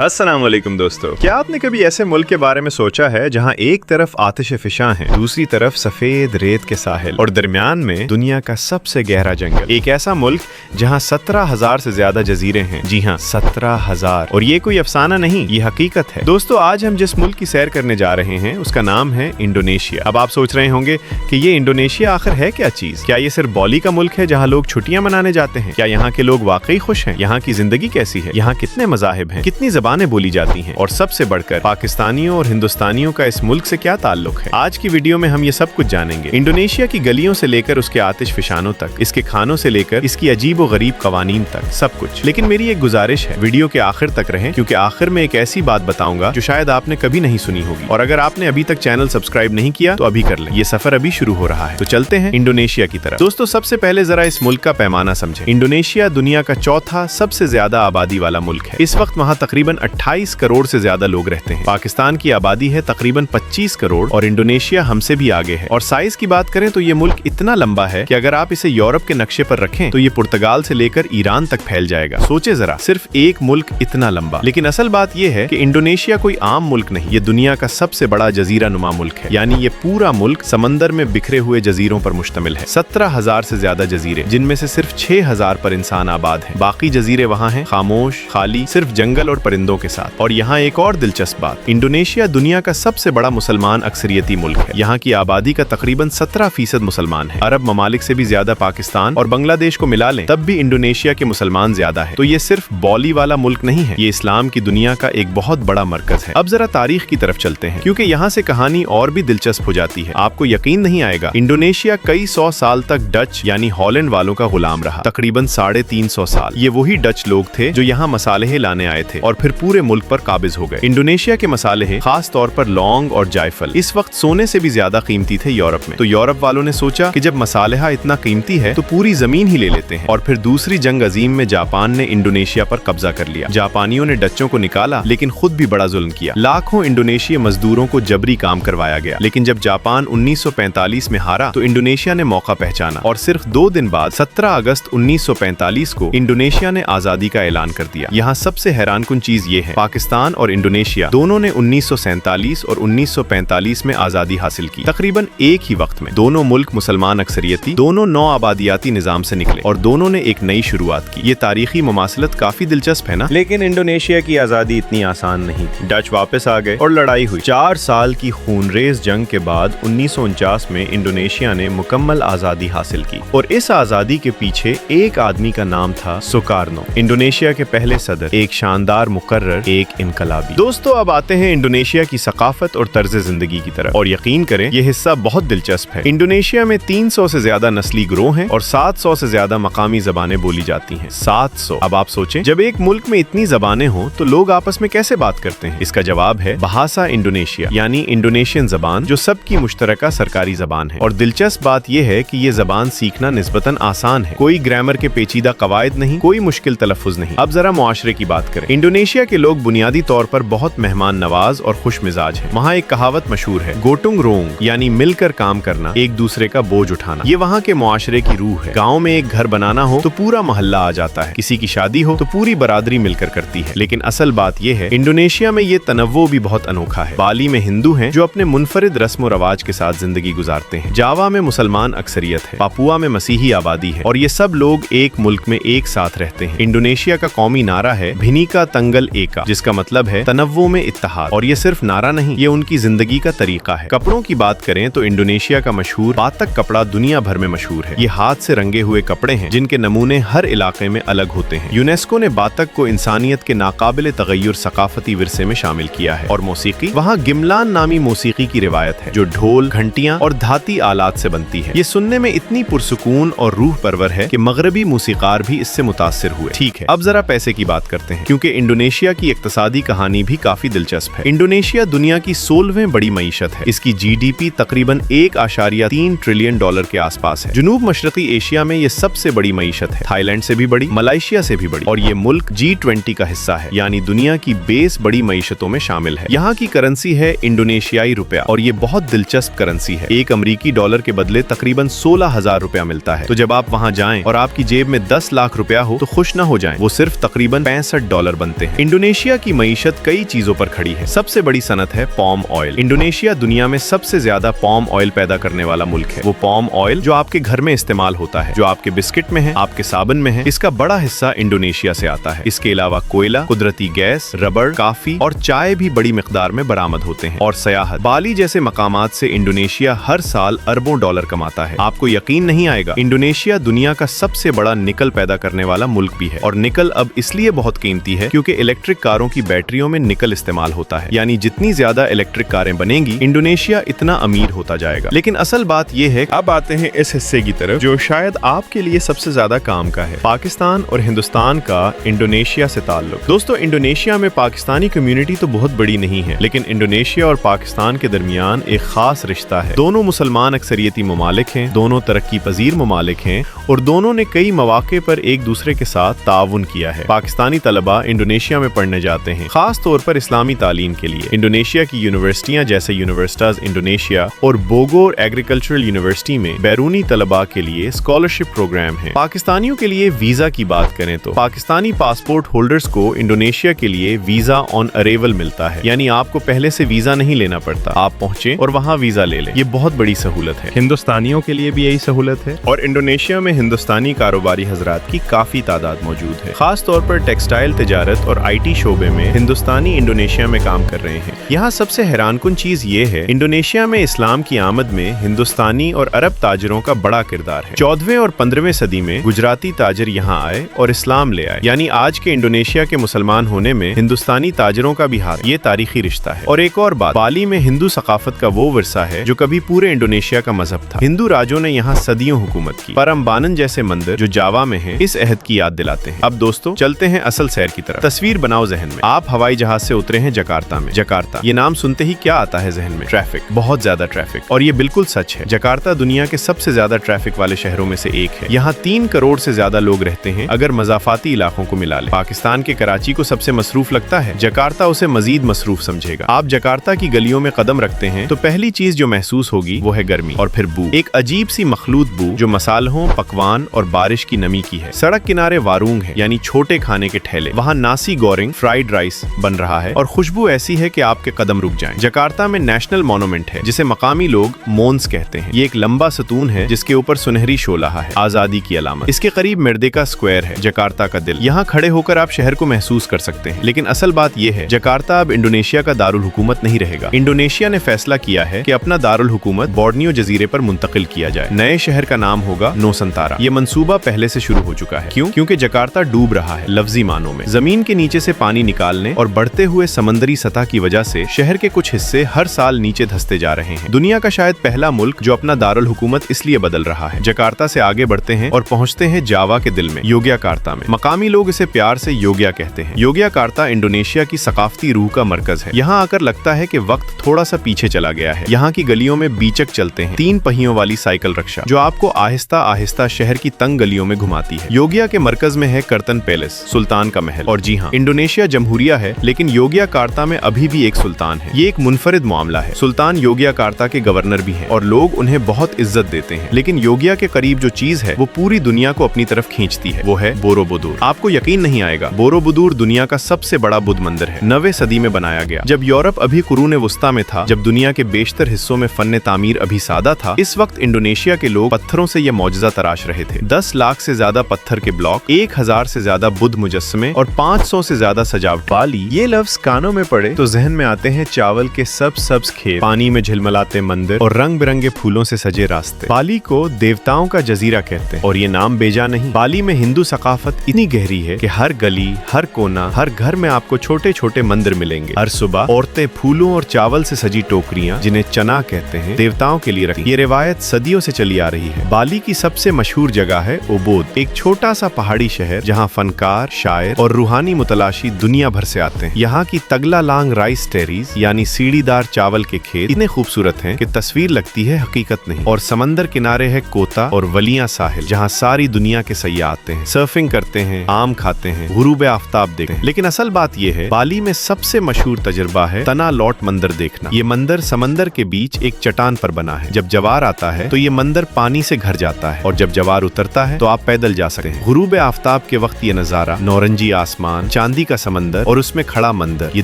अस्सलाम वालेकुम दोस्तों, क्या आपने कभी ऐसे मुल्क के बारे में सोचा है जहां एक तरफ आतिश फिशां है, दूसरी तरफ सफेद रेत के साहिल और दरमियान में दुनिया का सबसे गहरा जंगल। एक ऐसा मुल्क जहां 17,000 से ज्यादा जजीरे हैं। जी हाँ, 17,000। और ये कोई अफसाना नहीं, ये हकीकत है। दोस्तों, आज हम जिस मुल्क की सैर करने जा रहे हैं उसका नाम है इंडोनेशिया। अब आप सोच रहे होंगे कि ये इंडोनेशिया आखिर है क्या चीज? क्या ये सिर्फ बॉली का मुल्क है जहाँ लोग छुट्टियां मनाने जाते हैं? क्या यहाँ के लोग वाकई खुश हैं? यहाँ की जिंदगी कैसी है? यहाँ कितने मजाहिब हैं? कितनी ज़बानें बोली जाती हैं? और सबसे बढ़कर पाकिस्तानियों और हिंदुस्तानियों का इस मुल्क से क्या ताल्लुक है? आज की वीडियो में हम ये सब कुछ जानेंगे। इंडोनेशिया की गलियों से लेकर उसके आतिश फिशानों तक, इसके खानों से लेकर इसकी अजीब व गरीब कवानीन तक, सब कुछ। लेकिन मेरी एक गुजारिश है, वीडियो के आखिर तक रहें, क्योंकि आखिर में एक ऐसी बात बताऊंगा जो शायद आपने कभी नहीं सुनी होगी। और अगर आपने अभी तक चैनल सब्सक्राइब नहीं किया तो अभी कर लें। ये सफर अभी शुरू हो रहा है। तो चलते हैं इंडोनेशिया की तरफ। दोस्तों, सबसे पहले जरा इस मुल्क का पैमाना समझें। इंडोनेशिया दुनिया का चौथा सबसे ज्यादा आबादी वाला मुल्क है। इस वक्त वहाँ तकरीबन 28 करोड़ से ज्यादा लोग रहते हैं। पाकिस्तान की आबादी है तकरीबन 25 करोड़ और इंडोनेशिया हमसे भी आगे है। और साइज की बात करें तो ये मुल्क इतना लंबा है कि अगर आप इसे यूरोप के नक्शे पर रखें तो ये पुर्तगाल से लेकर ईरान तक फैल जाएगा। सोचे जरा, सिर्फ एक मुल्क इतना लंबा। लेकिन असल बात ये है कि इंडोनेशिया कोई आम मुल्क नहीं, ये दुनिया का सबसे बड़ा जजीरा नुमा मुल्क है। यानी ये पूरा मुल्क समंदर में बिखरे हुए जजीरों पर मुश्तमिल है। 17,000 से ज्यादा जजीरे, जिनमें से सिर्फ 6,000 पर इंसान आबाद है। बाकी जजीरे वहाँ हैं खामोश, खाली, सिर्फ जंगल और परिंदों के साथ। और यहाँ एक और दिलचस्प बात, इंडोनेशिया दुनिया का सबसे बड़ा मुसलमान अक्सरियती मुल्क है। यहाँ की आबादी का तकरीबन 17% मुसलमान है। अरब ममालिक से भी ज्यादा पाकिस्तान और बांग्लादेश को मिला लें तब भी इंडोनेशिया के मुसलमान ज्यादा है। तो ये सिर्फ बॉली वाला मुल्क नहीं है, ये इस्लाम की दुनिया का एक बहुत बड़ा मरकज है। अब जरा तारीख की तरफ चलते हैं, क्योंकि यहाँ से कहानी और भी दिलचस्प हो जाती है। आपको यकीन नहीं आएगा, इंडोनेशिया कई 100 साल तक डच यानी हॉलैंड वालों का गुलाम रहा। तकरीबन 350 साल। ये वही डच लोग थे जो यहाँ मसाले लाने आए थे और फिर पूरे मुल्क पर काबिज हो गए। इंडोनेशिया के मसाले, खास तौर पर लौंग और जायफल, इस वक्त सोने से भी ज्यादा कीमती थे यूरोप में। तो यूरोप वालों ने सोचा कि जब मसालेहा इतना कीमती है तो पूरी जमीन ही ले लेते हैं। और फिर दूसरी जंग अजीम में जापान ने इंडोनेशिया पर कब्जा कर लिया। जापानियों ने डच्चों को निकाला, लेकिन खुद भी बड़ा जुल्म किया। लाखों इंडोनेशिया मजदूरों को जबरी काम करवाया गया। लेकिन जब जापान 1945 में हारा तो इंडोनेशिया ने मौका पहचाना और सिर्फ 2 दिन बाद 17 अगस्त 1945 को इंडोनेशिया ने आजादी का ऐलान कर दिया। यहाँ सबसे हैरानकुन चीज ये है, पाकिस्तान और इंडोनेशिया दोनों ने 1947 और 1945 में आजादी हासिल की। तकरीबन एक ही वक्त में दोनों मुल्क मुसलमान अक्सरियती, दोनों नौ आबादियाती निजाम से निकले और दोनों ने एक नई शुरुआत की। ये तारीखी मुमासलत काफी दिलचस्प है ना? लेकिन इंडोनेशिया की आजादी इतनी आसान नहीं थी। डच वापस आ गए और लड़ाई हुई। 4 साल की खूनरेज जंग के बाद 1949 में इंडोनेशिया ने मुकम्मल आजादी हासिल की। और इस आजादी के पीछे एक आदमी का नाम था सुकार्नो, इंडोनेशिया के पहले सदर, एक शानदार मुकर्रर, एक इनकलाबी। दोस्तों, अब आते हैं इंडोनेशिया की सकाफत और तर्ज जिंदगी की तरफ। और यकीन करें, ये हिस्सा बहुत दिलचस्प है। इंडोनेशिया में 300 से ज्यादा नस्ली गिरोह हैं और 700 से ज्यादा मकामी जबानें बोली जाती हैं। 700। अब आप सोचें, जब एक मुल्क में इतनी जबानें हों तो लोग आपस में कैसे बात करते हैं? इसका जवाब है बहासा इंडोनेशिया, यानी इंडोनेशियन जबान, जो सबकी मुश्तरका सरकारी जबान है। और दिलचस्प बात यह है कि ये जबान सीखना निस्बतन आसान है। कोई ग्रामर के पेचीदा कवायद नहीं, कोई मुश्किल तलफ्फुज नहीं। अब जरा मुआशरे की बात करें। इंडोनेशिया के लोग बुनियादी तौर पर बहुत मेहमान नवाज और खुश मिजाज है। वहाँ एक कहावत मशहूर है, गोटुंग रोंग, यानी मिलकर काम करना, एक दूसरे का बोझ उठाना। ये वहाँ के मुआशरे की रूह है। गाँव में एक घर बनाना हो तो पूरा मोहल्ला आ जाता है, किसी की शादी हो तो पूरी बरादरी मिलकर करती है। लेकिन असल बात यह है, इंडोनेशिया में ये तनव्वो भी बहुत अनोखा है। बाली में हिंदू हैं जो अपने मुनफरिद रस्म और रवाज के साथ जिंदगी गुजारते हैं। जावा में मुसलमान अक्सरियत है, पापुआ में मसीही आबादी है और ये सब लोग एक मुल्क में एक साथ रहते हैं। इंडोनेशिया का कौमी नारा है भिनिका तंगल एका, जिसका मतलब है तनव्वो में इत्तेहाद। और ये सिर्फ नारा नहीं, ये उनकी जिंदगी का तरीका है। कपड़ों की बात करें तो इंडोनेशिया का मशहूर बातक कपड़ा दुनिया भर में मशहूर है। ये हाथ से रंगे हुए कपड़े हैं जिनके नमूने हर इलाके में अलग होते हैं। यूनेस्को ने बातक को इंसानियत के नाकाबिले तगय्युर सकाफती विरसे में शामिल किया है। और मौसीकी, वहाँ गिमलान नामी मौसीकी की रिवायत है जो ढोल, घंटियां और धाती आलात से बनती है। ये सुनने में इतनी पुरसुकून और रूह परवर है कि मगरबी मूसीकार भी इससे मुतासिर हुए। ठीक है, अब जरा पैसे की बात करते हैं, क्योंकि इंडोनेशिया की इक्तिसादी कहानी भी काफी दिलचस्प है। इंडोनेशिया दुनिया की 16वीं बड़ी मईशत है। इसकी GDP तकरीबन 1.3 ट्रिलियन डॉलर के आसपास है। जनूब मशरकी एशिया में ये सबसे बड़ी मईशत है, थाईलैंड से भी बड़ी, मलेशिया से भी बड़ी। और ये मुल्क G20 का हिस्सा है, यानी दुनिया की 20 बड़ी मईशतों में शामिल है। यहाँ की करेंसी है इंडोनेशियाई रुपया और ये बहुत दिलचस्प करेंसी है। एक अमरीकी डॉलर के बदले तकरीबन 16,000 रुपया मिलता है। तो जब आप वहाँ जाएं और आपकी जेब में 10 लाख रुपया हो तो खुश न हो जाएं, वो सिर्फ तकरीबन $65 बनते हैं। इंडोनेशिया की मईशत कई चीजों पर खड़ी है। सबसे बड़ी सनत है पाम ऑयल। इंडोनेशिया दुनिया में सबसे ज्यादा पाम ऑयल पैदा करने वाला मुल्क है। वो पाम ऑयल जो आपके घर में इस्तेमाल होता है, जो आपके बिस्किट में है, आपके साबुन में है, इसका बड़ा हिस्सा इंडोनेशिया से आता है। इसके अलावा कोयला, कुदरती गैस, रबड़, काफी और चाय भी बड़ी मिकदार में बरामद होते हैं। और सयाहत, बाली जैसे मकामात से इंडोनेशिया हर साल अरबों डॉलर कमाता है। आपको यकीन नहीं आएगा, इंडोनेशिया दुनिया का सबसे बड़ा निकल पैदा करने वाला मुल्क भी है। और निकल अब इसलिए बहुत कीमती है क्योंकि इलेक्ट्रिक कारों की बैटरियों में निकल इस्तेमाल होता है। यानी जितनी ज्यादा इलेक्ट्रिक कारें बनेंगी, इंडोनेशिया इतना अमीर होता जाएगा। लेकिन असल बात यह है, अब आते हैं इस हिस्से की तरफ जो शायद आपके लिए सबसे ज्यादा काम का है। पाकिस्तान और हिंदुस्तान का इंडोनेशिया से ताल्लुक। दोस्तों, इंडोनेशिया में पाकिस्तानी कम्युनिटी तो बहुत बड़ी नहीं है, लेकिन इंडोनेशिया और पाकिस्तान के दरमियान एक खास रिश्ता है। दोनों मुसलमान अक्सरियती ममालिक हैं, दोनों तरक्की पजीर ममालिक हैं और दोनों ने कई मौके पर एक दूसरे के साथ ताउन किया है। पाकिस्तानी तलबा इंडोनेशिया में पढ़ने जाते हैं, खास तौर पर इस्लामी तालीम के लिए। इंडोनेशिया की यूनिवर्सिटियां जैसे यूनिवर्सिटीज इंडोनेशिया और बोगोर एग्रीकल्चरल यूनिवर्सिटी में बैरूनी तलबा के लिए स्कॉलरशिप प्रोग्राम है। पाकिस्तानियों के लिए वीजा की बात करें तो पाकिस्तानी पासपोर्ट होल्डर्स को इंडोनेशिया के लिए वीजा ऑन अरेवल मिलता है, यानी आपको पहले से वीजा नहीं लेना पड़ता, आप पहुंचे और वहां वीजा ले लें। ये बहुत बड़ी सहूलत है। हिंदुस्तानियों के लिए भी यही सहूलत है और इंडोनेशिया में हिंदुस्तानी कारोबारी हजरात की काफी तादाद मौजूद है। खास तौर पर टेक्सटाइल तिजारत और IT शोबे में हिंदुस्तानी इंडोनेशिया में काम कर रहे हैं। यहाँ सबसे हैरानकुन चीज ये है, इंडोनेशिया में इस्लाम की आमद में हिंदुस्तानी और अरब ताजरों का बड़ा किरदार है। 14वीं और 15वीं सदी में गुजराती ताजर यहाँ आए और इस्लाम ले आए, यानी आज के इंडोनेशिया के मुसलमान होने में हिंदुस्तानी ताजरों का भी हाथ। ये तारीखी रिश्ता है। और एक और बात, बाली में हिंदू सकाफत का वो विरसा है जो कभी पूरे इंडोनेशिया का मजहब था। हिंदू राजों ने यहाँ सदियों हुकूमत की। परम्बानन जैसे मंदिर जो जावा में है, इस अहद की याद दिलाते हैं। अब दोस्तों, चलते हैं असल सैर की तरफ। तस्वीर बनाओ जहन में, आप हवाई जहाज से उतरे हैं जकार्ता में। जकार्ता, ये नाम सुनते ही क्या आता है जहन में? ट्रैफिक, बहुत ज्यादा ट्रैफिक। और ये बिल्कुल सच है। जकार्ता दुनिया के सबसे ज्यादा ट्रैफिक वाले शहरों में से एक है। यहाँ 3 करोड़ से ज्यादा लोग रहते हैं अगर मजाफाती इलाकों को मिला ले। पाकिस्तान के कराची को सबसे मसरूफ लगता है, जकार्ता उसे मजीद मसरूफ समझेगा। आप जकार्ता की गलियों में कदम रखते हैं तो पहली चीज जो महसूस होगी वो है गर्मी और फिर बू, एक अजीब सी मखलूत बू जो मसालों, पकवान और बारिश की नमी की है। सड़क किनारे वारूंग है, यानी छोटे खाने के ठेले। वहाँ नासी गोरिंग फ्राइड राइस बन रहा है और खुशबू ऐसी है कि आपके कदम रुक जाएं। जकार्ता में नेशनल मॉन्यूमेंट है जिसे मकामी लोग मोन्स कहते हैं। ये एक लंबा सतून है जिसके ऊपर सुनहरी शोलाहा है, आजादी की अलामत। इसके करीब मिर्देका स्क्वायर है, जकार्ता का दिल। यहाँ खड़े होकर आप शहर को महसूस कर सकते हैं। लेकिन असल बात यह है, जकार्ता अब इंडोनेशिया का दारुल हुकूमत नहीं रहेगा। इंडोनेशिया ने फैसला किया है कि अपना दारुल हुकूमत बोर्नियो जजीरे पर मुंतकिल किया जाए। नए शहर का नाम होगा नूसंतारा। ये मंसूबा पहले से शुरू हो चुका है। क्यों? क्योंकि जकार्ता डूब रहा है, लफ्जी मानों में। जमीन के नीचे से पानी निकालने और बढ़ते हुए समंदरी सतह की वजह से शहर के कुछ हिस्से हर साल नीचे धंसते जा रहे हैं। दुनिया का शायद पहला मुल्क जो अपना दारुल हुकूमत इसलिए बदल रहा है। जकार्ता से आगे बढ़ते हैं और पहुंचते हैं जावा के दिल में, योग्याकार्ता में। मकामी लोग इसे प्यार से योग्या कहते हैं। योग्याकार्ता इंडोनेशिया की सकाफती रूह का मरकज है। यहाँ आकर लगता है कि वक्त थोड़ा सा पीछे चला गया है। यहाँ की गलियों में बीचक चलते हैं 3 पहियों वाली साइकिल रिक्शा जो आपको आहिस्ता आहिस्ता शहर की तंग गलियों में घुमाती है। योग्या के मरकज में है कर्तन पैलेस, सुल्तान का महल। और जी हाँ, इंडोनेशिया जमहूरिया है लेकिन योग्याकार्ता में अभी भी एक सुल्तान है। ये एक मुनफरिद मामला है। सुल्तान योग्याकार्ता के गवर्नर भी हैं और लोग उन्हें बहुत इज्जत देते हैं। लेकिन योग्या के करीब जो चीज है वो पूरी दुनिया को अपनी तरफ खींचती है, वो है बोरोबुदूर। आपको यकीन नहीं आएगा, बोरोबुदूर दुनिया का सबसे बड़ा बुद्ध मंदिर है। 9वीं सदी में बनाया गया, जब यूरोप अभी कुरूने वुस्ता में था, जब दुनिया के बेशतर हिस्सों में फन्ने तामीर अभी सादा था। इस वक्त इंडोनेशिया के लोग पत्थरों से यह मौजज़ा तराश रहे थे। 10 लाख से ज्यादा पत्थर के ब्लॉक, 1000 से ज्यादा बुद्ध मुजस्समे और 500 से ज्यादा सजावट। बाली, ये लफ्ज कानों में पड़े तो जहन में आते हैं चावल के सब्ज खेत, पानी में झिलमिलाते मंदिर और रंग बिरंगे फूलों से सजे रास्ते। बाली को देवताओं का जजीरा कहते हैं और ये नाम बेजा नहीं। बाली में हिंदू सकाफत इतनी गहरी है कि हर गली, हर कोना, हर घर में आपको छोटे छोटे मंदिर मिलेंगे। हर सुबह औरतें फूलों और चावल से सजी टोकरियां, जिन्हें चना कहते हैं, देवताओं के लिए रखती। ये रिवायत सदियों से चली आ रही है। बाली की सबसे मशहूर जगह है ओबोद, एक छोटा सा पहाड़ी शहर जहाँ फनकार, शायर और रूहानी मुतलाशी दुनिया भर से आते हैं। यहाँ की तगलालांग राइस टेरीज यानी सीढ़ीदार चावल के खेत इतने खूबसूरत हैं कि तस्वीर लगती है, हकीकत नहीं। और समंदर किनारे है कोता और वलिया साहिल, जहाँ सारी दुनिया के सयाह आते हैं, सर्फिंग करते हैं, आम खाते हैं, गुरूब आफ्ताब देखते हैं। लेकिन असल बात यह है, बाली में सबसे मशहूर तजुर्बा है तना लॉट मंदिर देखना। ये मंदिर समंदर के बीच एक चट्टान पर बना है। जब जवार आता है तो ये मंदिर पानी से घर जाता है और जब जवार उतरता है तो आप पैदल जा सकते हैं। गुरूब आफ्ताब के वक्त ये नजारा, नौरंगी आसमान, चांद चांदी का समंदर और उसमें खड़ा मंदिर, ये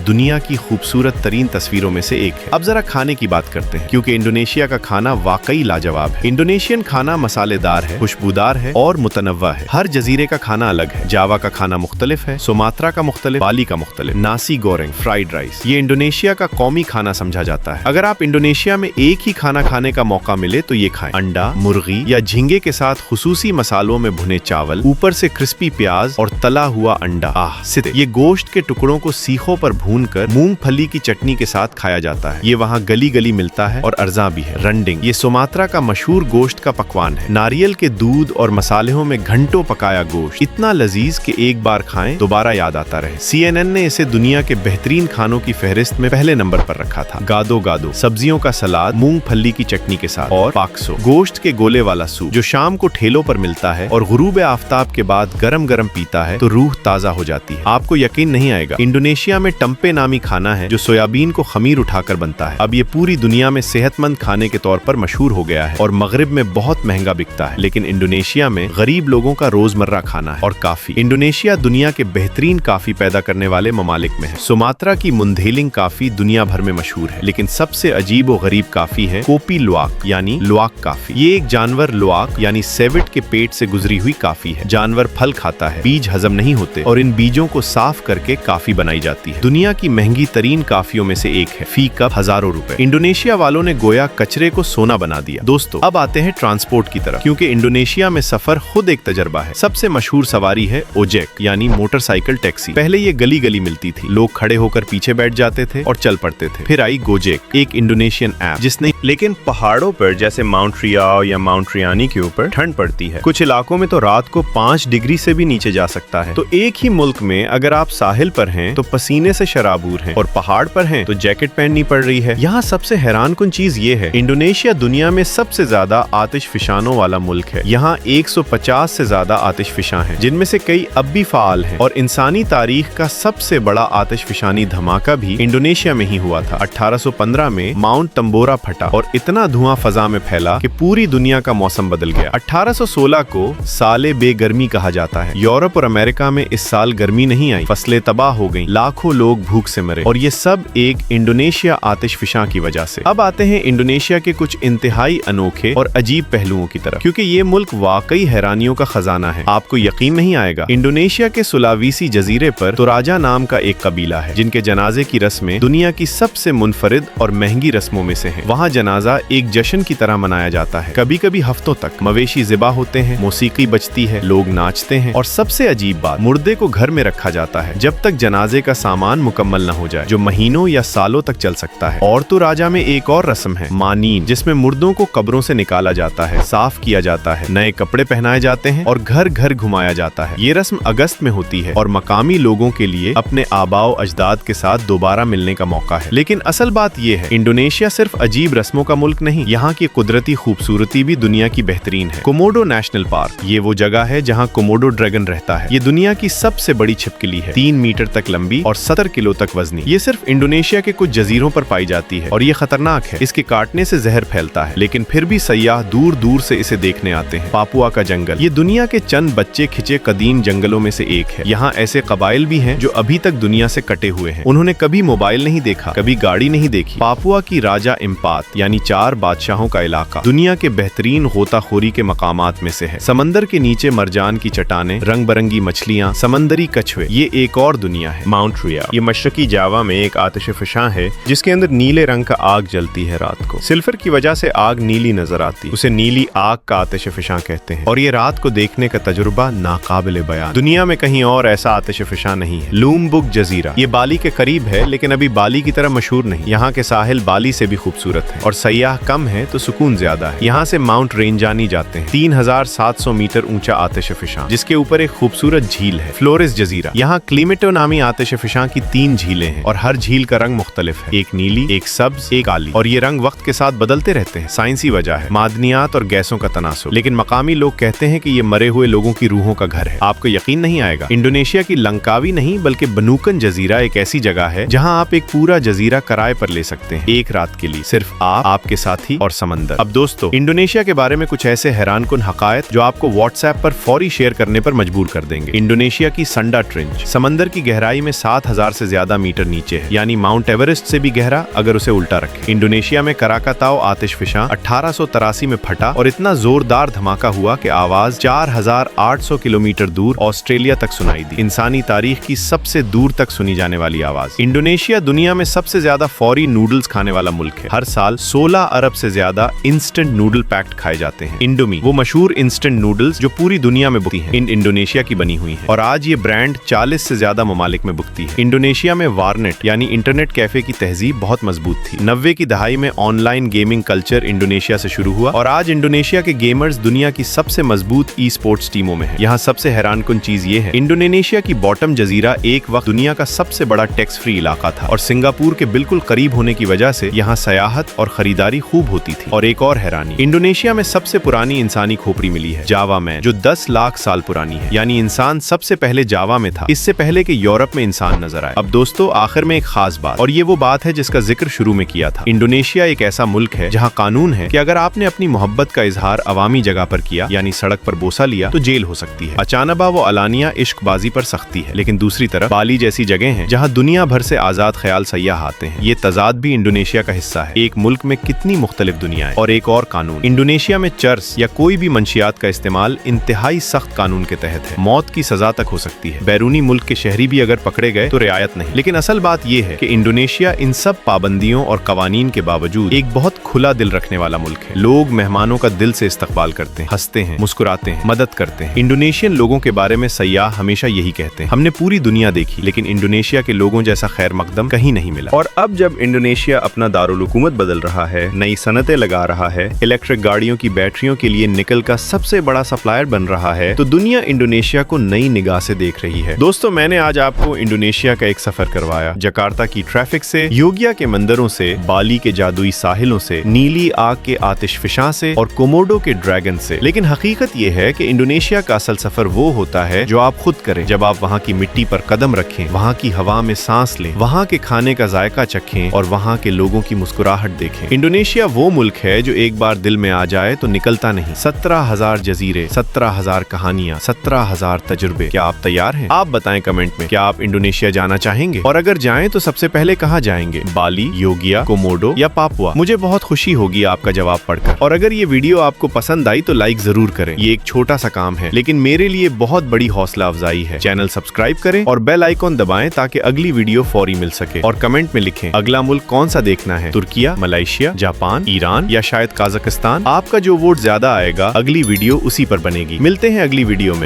दुनिया की खूबसूरत तरीन तस्वीरों में से एक है। अब जरा खाने की बात करते हैं, क्योंकि इंडोनेशिया का खाना वाकई लाजवाब है। इंडोनेशियन खाना मसालेदार है, खुशबूदार है और मुतनव्वा है। हर जजीरे का खाना अलग है। जावा का खाना मुख्तलिफ है, सुमात्रा का मुख्तलिफ, बाली का मुख्तलिफ। नासी गोरेंग, फ्राइड राइस, ये इंडोनेशिया का कौमी खाना समझा जाता है। अगर आप इंडोनेशिया में एक ही खाना खाने का मौका मिले तो ये खाएं। अंडा, मुर्गी या झींगे के साथ खुसूसी मसालों में भुने चावल, ऊपर से क्रिस्पी प्याज और तला हुआ अंडा। सिदे, ये गोश्त के टुकड़ों को सीखों पर भूनकर मूंगफली की चटनी के साथ खाया जाता है। ये वहाँ गली गली मिलता है और अर्जा भी है। रंडिंग, ये सुमात्रा का मशहूर गोश्त का पकवान है। नारियल के दूध और मसालों में घंटों पकाया गोश्त, इतना लजीज कि एक बार खाएं दोबारा याद आता रहे। CNN ने इसे दुनिया के बेहतरीन खानों की फहरिस्त में पहले नंबर पर रखा था। गादो गादो, सब्जियों का सलाद मूंगफली की चटनी के साथ। और पाक्सो, गोश्त के गोले वाला सूप, जो शाम को ठेलों पर मिलता है और गुरूब आफ्ताब के बाद गरम गरम पीता है तो रूह ताजा हो जाती है। आपको यकीन नहीं आएगा, इंडोनेशिया में टम्पे नामी खाना है जो सोयाबीन को खमीर उठाकर बनता है। अब ये पूरी दुनिया में सेहतमंद खाने के तौर पर मशहूर हो गया है और मगरिब में बहुत महंगा बिकता है, लेकिन इंडोनेशिया में गरीब लोगों का रोजमर्रा खाना है। और काफी, इंडोनेशिया दुनिया के बेहतरीन काफी पैदा करने वाले ममालिक में है। सुमात्रा की मुंधेलिंग काफी दुनिया भर में मशहूर है, लेकिन सबसे अजीब और गरीब काफी है कोपी लुआक यानी लुआक काफी। ये एक जानवर लुआक यानी सेविट के पेट से गुजरी हुई काफी है। जानवर फल खाता है, बीज हजम नहीं होते और इन बीजों को साफ करके काफी बनाई जाती है। दुनिया की महंगी तरीन काफियों में से एक है। फी कप हजारों रुपए। इंडोनेशिया वालों ने गोया कचरे को सोना बना दिया। दोस्तों, अब आते हैं ट्रांसपोर्ट की तरफ, क्योंकि इंडोनेशिया में सफर खुद एक तजर्बा है। सबसे मशहूर सवारी है ओजेक यानी मोटरसाइकिल टैक्सी। पहले ये गली गली मिलती थी, लोग खड़े होकर पीछे बैठ जाते थे और चल पड़ते थे। फिर आई गोजेक, एक इंडोनेशियन ऐप जिसने, लेकिन पहाड़ों पर जैसे माउंट रियाओ या माउंट रियानी के ऊपर ठंड पड़ती है। कुछ इलाकों में तो रात को 5 डिग्री से भी नीचे जा सकता है। तो एक ही मुल्क में अगर आप साहिल पर हैं तो पसीने से शराबूर हैं और पहाड़ पर हैं तो जैकेट पहननी पड़ रही है। यहाँ सबसे हैरान कुन चीज ये है, इंडोनेशिया दुनिया में सबसे ज्यादा आतिशफिशानों वाला मुल्क है। यहाँ 150 से ज्यादा आतिशफिशां हैं, जिनमें से कई अब भी फाल हैं। और इंसानी तारीख का सबसे बड़ा आतिशफिशानी धमाका भी इंडोनेशिया में ही हुआ था। 1815 में माउंट तंबोरा फटा और इतना धुआं फजा में फैला कि पूरी दुनिया का मौसम बदल गया। 1816 को साले बेगर्मी कहा जाता है। यूरोप और अमेरिका में इस साल गर्मी नहीं आई, फसलें तबाह हो गईं, लाखों लोग भूख से मरे, और ये सब एक इंडोनेशिया आतिशफिशां की वजह से। अब आते हैं इंडोनेशिया के कुछ इंतहाई अनोखे और अजीब पहलुओं की तरफ, क्योंकि ये मुल्क वाकई हैरानियों का खजाना है। आपको यकीन नहीं आएगा, इंडोनेशिया के सुलावेसी जजीरे पर तोराजा नाम का एक कबीला है, जिनके जनाजे की रस्में दुनिया की सबसे मुनफरिद और महंगी रस्मों में से हैं। वहाँ जनाजा एक जश्न की तरह मनाया जाता है। कभी कभी हफ्तों तक मवेशी ज़िबा होते हैं, मौसीकी बजती है, लोग नाचते हैं, और सबसे अजीब बात, मुर्दे को घर में रखा जाता है जब तक जनाजे का सामान मुकम्मल न हो जाए, जो महीनों या सालों तक चल सकता है। और तो राजा में एक और रस्म है, मानीन, जिसमें मुर्दों को कब्रों से निकाला जाता है, साफ किया जाता है, नए कपड़े पहनाए जाते हैं और घर घर घुमाया जाता है। ये रस्म अगस्त में होती है और मकामी लोगों के लिए अपने आबाओ अजदाद के साथ दोबारा मिलने का मौका है। लेकिन असल बात ये है, इंडोनेशिया सिर्फ अजीब रस्मों का मुल्क नहीं, यहाँ की कुदरती खूबसूरती भी दुनिया की बेहतरीन है। कोमोडो नेशनल पार्क, ये वो जगह है जहाँ कोमोडो ड्रैगन रहता है। ये दुनिया की सबसे बड़ी छिपकली है, 3 मीटर तक लंबी और 70 किलो तक वजनी। ये सिर्फ इंडोनेशिया के कुछ जजीरों पर पाई जाती है और ये खतरनाक है। इसके काटने से जहर फैलता है, लेकिन फिर भी सयाह दूर दूर से इसे देखने आते हैं। पापुआ का जंगल, ये दुनिया के चंद बच्चे खिंचे कदीम जंगलों में से एक है। यहाँ ऐसे कबाइल भी हैं जो अभी तक दुनिया से कटे हुए हैं। उन्होंने कभी मोबाइल नहीं देखा, कभी गाड़ी नहीं देखी। पापुआ की राजा इम्पात यानी 4 बादशाहों का इलाका दुनिया के बेहतरीन गोताखोरी के मकामात में से है। समंदर के नीचे मरजान की चट्टानें, रंग बिरंगी मछलियाँ, समंदरी कछुए, ये एक और दुनिया है। माउंट रियाओ, ये मशरकी जावा में एक आतिशफिशां है जिसके अंदर नीले रंग का आग जलती है। रात को सिल्फर की वजह से आग नीली नजर आती, उसे नीली आग का आतिशफिशां कहते हैं। और ये रात को देखने का तजुर्बा नाकाबिले बयान। दुनिया में कहीं और ऐसा आतिशफिशां नहीं है। लूमबुक जजीरा, ये बाली के करीब है, लेकिन अभी बाली की तरह मशहूर नहीं। यहाँ के साहिल बाली से भी खूबसूरत है और सयाह कम है तो सुकून ज्यादा है। यहाँ से माउंट रेंजानी जाते हैं, 3700 मीटर ऊंचा आतिशफिशां, जिसके ऊपर एक खूबसूरत झील है, फ्लोरेस जजीरा। यहाँ क्लीमेटो नामी आतिशफिशां की 3 झीलें हैं और हर झील का रंग मुख्तलिफ है, एक नीली, एक सब्ज, एक काली, और ये रंग वक्त के साथ बदलते रहते हैं। साइंसी वजह है, मादनियात और गैसों का तनासुब। लेकिन मकामी लोग कहते हैं कि ये मरे हुए लोगों की रूहों का घर है। आपको यकीन नहीं आएगा, इंडोनेशिया की लंकावी नहीं बल्कि बनूकन जजीरा एक ऐसी जगह है जहाँ आप एक पूरा जजीरा किराए पर ले सकते हैं, एक रात के लिए, सिर्फ आप, आपके साथी और समंदर। अब दोस्तों, इंडोनेशिया के बारे में कुछ ऐसे हैरानकुन हकायत जो आपको व्हाट्सएप पर फौरी शेयर करने पर मजबूर कर देंगे। इंडोनेशिया की संडा ट्रेंच, रेंज समंदर की गहराई में 7000 से ज्यादा मीटर नीचे है, यानी माउंट एवरेस्ट से भी गहरा अगर उसे उल्टा रखें। इंडोनेशिया में कराकाताओ आतिशफिशां 1883 में फटा और इतना जोरदार धमाका हुआ कि आवाज 4800 किलोमीटर दूर ऑस्ट्रेलिया तक सुनाई दी। इंसानी तारीख की सबसे दूर तक सुनी जाने वाली आवाज। इंडोनेशिया दुनिया में सबसे ज्यादा फौरी नूडल्स खाने वाला मुल्क है। हर साल 16 अरब से ज्यादा इंस्टेंट नूडल पैक्ट खाए जाते हैं। इंडोमी वो मशहूर इंस्टेंट नूडल्स जो पूरी दुनिया में बिकती हैं, इंडोनेशिया की बनी हुई है और आज ये ब्रांड 40 से ज्यादा ममालिक में बिकती है। इंडोनेशिया में वारनेट यानी इंटरनेट कैफे की तहजीब बहुत मजबूत थी। 90 की दहाई में ऑनलाइन गेमिंग कल्चर इंडोनेशिया से शुरू हुआ और आज इंडोनेशिया के गेमर्स दुनिया की सबसे मजबूत ई स्पोर्ट्स टीमों में है। यहाँ सबसे हैरानकुन चीज ये है, इंडोनेशिया की बॉटम जजीरा एक वक्त दुनिया का सबसे बड़ा टैक्स फ्री इलाका था और सिंगापुर के बिल्कुल करीब होने की वजह से यहाँ सयाहत और खरीदारी खूब होती थी। और एक और हैरानी, इंडोनेशिया में सबसे पुरानी इंसानी खोपड़ी मिली है, जावा में, जो 10 लाख साल पुरानी है। यानी इंसान सबसे पहले जावा में था, इससे पहले कि यूरोप में इंसान नजर आए। अब दोस्तों आखिर में एक खास बात, और ये वो बात है जिसका जिक्र शुरू में किया था। इंडोनेशिया एक ऐसा मुल्क है जहाँ कानून है कि अगर आपने अपनी मोहब्बत का इजहार अवामी जगह पर किया, यानी सड़क पर बोसा लिया, तो जेल हो सकती है। अचानबा वो अलानिया इश्कबाजी पर सख्ती है। लेकिन दूसरी तरफ बाली जैसी जगह है जहाँ दुनिया भर से आजाद ख्याल सयाह आते हैं। ये तजाद भी इंडोनेशिया का हिस्सा है। एक मुल्क में कितनी मुख्तलिफ दुनिया है। और एक और कानून, इंडोनेशिया में चर्स या कोई भी मंशियात का इस्तेमाल इंतहाई सख्त कानून के तहत है, मौत की सजा तक हो सकती है। बैरूनी मुल्क के शहरी भी अगर पकड़े गए तो रियायत नहीं। लेकिन असल बात यह है कि इंडोनेशिया इन सब पाबंदियों और कवानीन के बावजूद एक बहुत खुला दिल रखने वाला मुल्क है। लोग मेहमानों का दिल से इस्तकबाल करते हैं, हंसते हैं, मुस्कुराते हैं, मदद करते हैं। इंडोनेशियन लोगों के बारे में सयाह हमेशा यही कहते हैं, हमने पूरी दुनिया देखी लेकिन इंडोनेशिया के लोगों जैसा खैर मकदम कहीं नहीं मिला। और अब जब इंडोनेशिया अपना दारुल हुकूमत बदल रहा है, नई सनतें लगा रहा है, इलेक्ट्रिक गाड़ियों की बैटरियों के लिए निकल का सबसे बड़ा सप्लायर बन रहा है, तो दुनिया इंडोनेशिया को नई निगाह से देख रही है। दोस्तों मैंने आज आपको इंडोनेशिया का एक सफर करवाया, जकार्ता की ट्रैफिक से, योगिया के मंदिरों से, बाली के जादुई साहिलों से, नीली आग के आतिशफिशां से और कोमोडो के ड्रैगन से। लेकिन हकीकत यह है कि इंडोनेशिया का असल सफर वो होता है जो आप खुद करें, जब आप वहाँ की मिट्टी पर कदम रखें, वहाँ की हवा में सांस लें, वहाँ के खाने का जायका चखें और वहाँ के लोगों की मुस्कुराहट देखें। इंडोनेशिया वो मुल्क है जो एक बार दिल में आ जाए तो निकलता नहीं। 17,000 जजीरे, 17,000 कहानियां, 17,000 तजुर्बे। क्या आप तैयार हैं? आप बताएं कमेंट में, क्या आप इंडोनेशिया जाना चाहेंगे? और अगर जाएं तो सबसे पहले कहाँ जाएंगे? बाली, योगिया, कोमोडो या पापुआ? मुझे बहुत खुशी होगी आपका जवाब पढ़कर। और अगर ये वीडियो आपको पसंद आई तो लाइक जरूर करें। ये एक छोटा सा काम है लेकिन मेरे लिए बहुत बड़ी हौसला अफजाई है। चैनल सब्सक्राइब करें और बेल आइकॉन दबाएं ताकि अगली वीडियो फौरी मिल सके। और कमेंट में लिखें अगला मुल्क कौन सा देखना है, तुर्किया, मलेशिया, जापान, ईरान या शायद काजाकिस्तान। आपका जो वोट ज्यादा आएगा अगली वीडियो उसी पर बनेगी। मिलते हैं अगली वीडियो में।